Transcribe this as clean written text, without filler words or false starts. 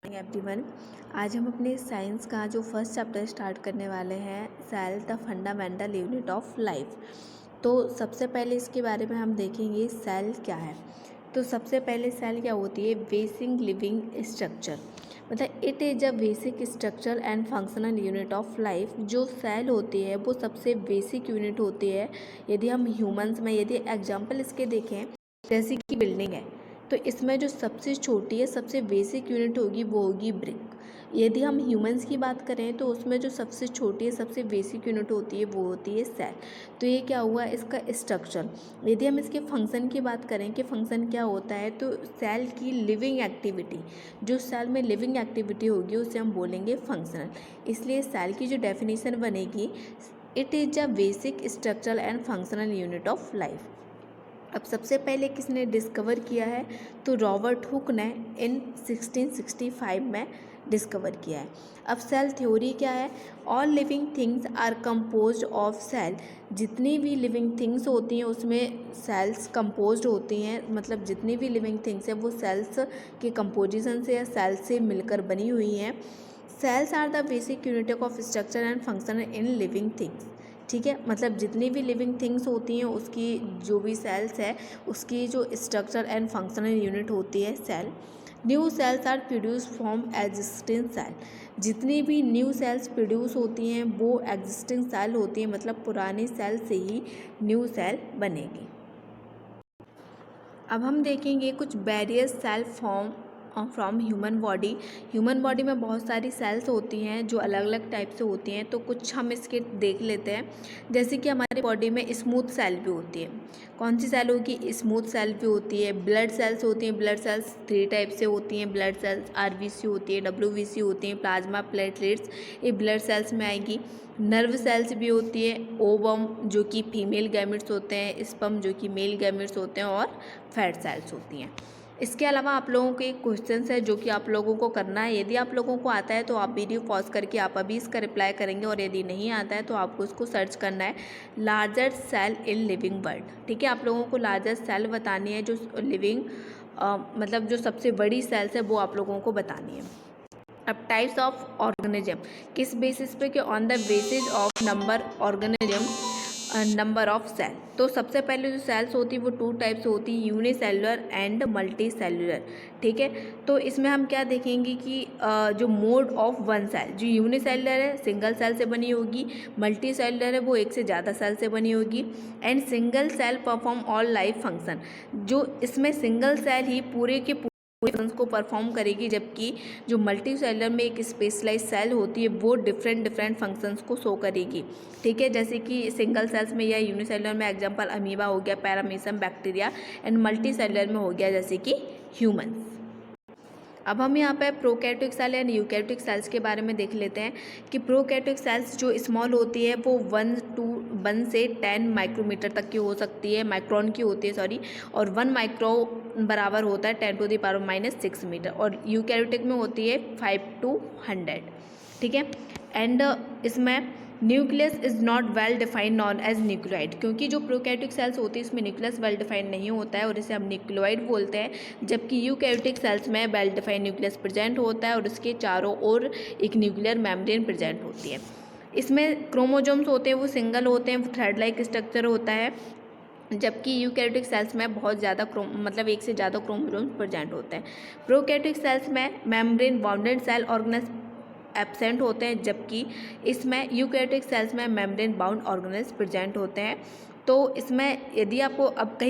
Everyone, आज हम अपने साइंस का जो फर्स्ट चैप्टर स्टार्ट करने वाले हैं, cell the fundamental unit of life. तो सबसे पहले इसके बारे में हम देखेंगे सेल क्या है। तो सबसे पहले सेल क्या होती है? बेसिक लिविंग स्ट्रक्चर, मतलब it is a basic structure and functional unit of life. जो सेल होती है वो सबसे बेसिक यूनिट होती है। यदि हम ह्यूमंस में यदि एग्जाम्पल इसके देखें, जैसे कि बिल्डिंग है, तो इसमें जो सबसे छोटी है, सबसे बेसिक यूनिट होगी वो होगी ब्रिक। यदि हम ह्यूमंस की बात करें तो उसमें जो सबसे छोटी है, सबसे बेसिक यूनिट होती है वो होती है सेल। तो ये क्या हुआ इसका स्ट्रक्चर। यदि हम इसके फंक्शन की बात करें कि फंक्शन क्या होता है, तो सेल की लिविंग एक्टिविटी, जो सेल में लिविंग एक्टिविटी होगी उसे हम बोलेंगे फंक्शनल। इसलिए सेल की जो डेफिनेशन बनेगी, it is a basic structural and functional unit of life. अब सबसे पहले किसने डिस्कवर किया है? तो रॉबर्ट हुक ने इन 1665 में डिस्कवर किया है। अब सेल थ्योरी क्या है? All living things are composed of cell. जितनी भी लिविंग थिंग्स होती हैं उसमें सेल्स कंपोज्ड होती हैं, मतलब जितनी भी लिविंग थिंग्स हैं वो सेल्स के कंपोजिशन से या सेल से मिलकर बनी हुई हैं। Cells are the basic unit of structure and function in living things. ठीक है, मतलब जितनी भी लिविंग थिंग्स होती हैं उसकी जो भी सेल्स है उसकी जो स्ट्रक्चर एंड फंक्शनल यूनिट होती है cell. New cells are produce from existing cell. जितनी भी न्यू सेल्स प्रोड्यूस होती हैं वो एग्जिस्टिंग सेल होती हैं, मतलब पुरानी सेल से ही न्यू सेल बनेगी। अब हम देखेंगे कुछ barrier cell form from human body. Human body में बहुत सारी सेल्स होती हैं जो अलग अलग टाइप से होती हैं, तो कुछ हम इसके देख लेते हैं। जैसे कि हमारी बॉडी में स्मूथ सेल भी होती है। कौन सी सेल होगी? स्मूथ सेल भी होती है। ब्लड सेल्स होती हैं। ब्लड सेल्स 3 टाइप से होती हैं। ब्लड सेल्स आरबीसी होती है, डब्ल्यूबीसी होती हैं, प्लाज्मा प्लेटलेट्स, ये ब्लड सेल्स में आएगी। नर्व सेल्स भी होती है। ओवम जो कि फीमेल गैमेट्स होते हैं, स्पर्म जो कि मेल गैमेट्स होते हैं, और फैट सेल्स होती हैं। इसके अलावा आप लोगों के क्वेश्चन है जो कि आप लोगों को करना है। यदि आप लोगों को आता है तो आप वीडियो पॉज करके आप अभी इसका रिप्लाई करेंगे, और यदि नहीं आता है तो आपको इसको सर्च करना है, larger cell in living world. ठीक है, आप लोगों को लार्जर सेल बतानी है, जो लिविंग मतलब जो सबसे बड़ी सेल्स है वो आप लोगों को बतानी है। अब टाइप्स ऑफ ऑर्गेनिज्म, किस बेसिस पे? कि on the basis of number organism, number of cell. तो सबसे पहले जो सेल्स होती है वो 2 टाइप्स होती है, यूनिसेलुलर एंड मल्टी सेलुलर। ठीक है, तो इसमें हम क्या देखेंगे कि जो मोड ऑफ वन सेल, जो यूनिसेलुलर है सिंगल सेल से बनी होगी, मल्टी सेलुलर है वो एक से ज़्यादा सेल से बनी होगी, and single cell perform all life function. जो इसमें सिंगल सेल ही पूरे के फंक्शंस को परफॉर्म करेगी, जबकि जो मल्टी सेलुलर में एक स्पेशलाइज सेल होती है वो डिफरेंट फंक्शंस को शो करेगी। ठीक है, जैसे कि सिंगल सेल्स में या यूनिसेलुलर में एग्जांपल अमीबा हो गया, paramecium, bacteria, and multi cellular में हो गया जैसे कि ह्यूमंस। अब हम यहाँ पे prokaryotic cell and eukaryotic cells के बारे में देख लेते हैं कि प्रोकैरियोटिक सेल्स जो स्मॉल होती है वो 1 से 10 माइक्रोमीटर तक की हो सकती है, माइक्रोन की होती है सॉरी, और 1 माइक्रो बराबर होता है 10⁻⁻⁶ मीटर, और यूकैरियोटिक में होती है 5 to 100। ठीक है, एंड इसमें nucleus is not well defined known as nucleoid, क्योंकि जो प्रोकैरियोटिक सेल्स होती है इसमें न्यूक्लियस वेल डिफाइंड नहीं होता है और इसे हम न्यूक्लियोइड बोलते हैं, जबकि यूकैरियोटिक सेल्स में वेल डिफाइंड न्यूक्लियस प्रेजेंट होता है और उसके चारों ओर एक न्यूक्लियर मेम्ब्रेन प्रेजेंट होती है। इसमें क्रोमोजोम्स होते हैं वो सिंगल होते हैं, थ्रेड लाइक स्ट्रक्चर होता है, जबकि यूकैरियोटिक सेल्स में बहुत ज़्यादा मतलब एक से ज़्यादा क्रोमोजोम्स प्रेजेंट होते हैं। प्रोकैरियोटिक सेल्स में membrane bounded cell organelles absent होते हैं, जबकि इसमें यूकैरियोटिक सेल्स में मेम्ब्रेन बाउंड ऑर्गेनेल्स प्रेजेंट होते हैं। तो इसमें यदि आपको अब कहीं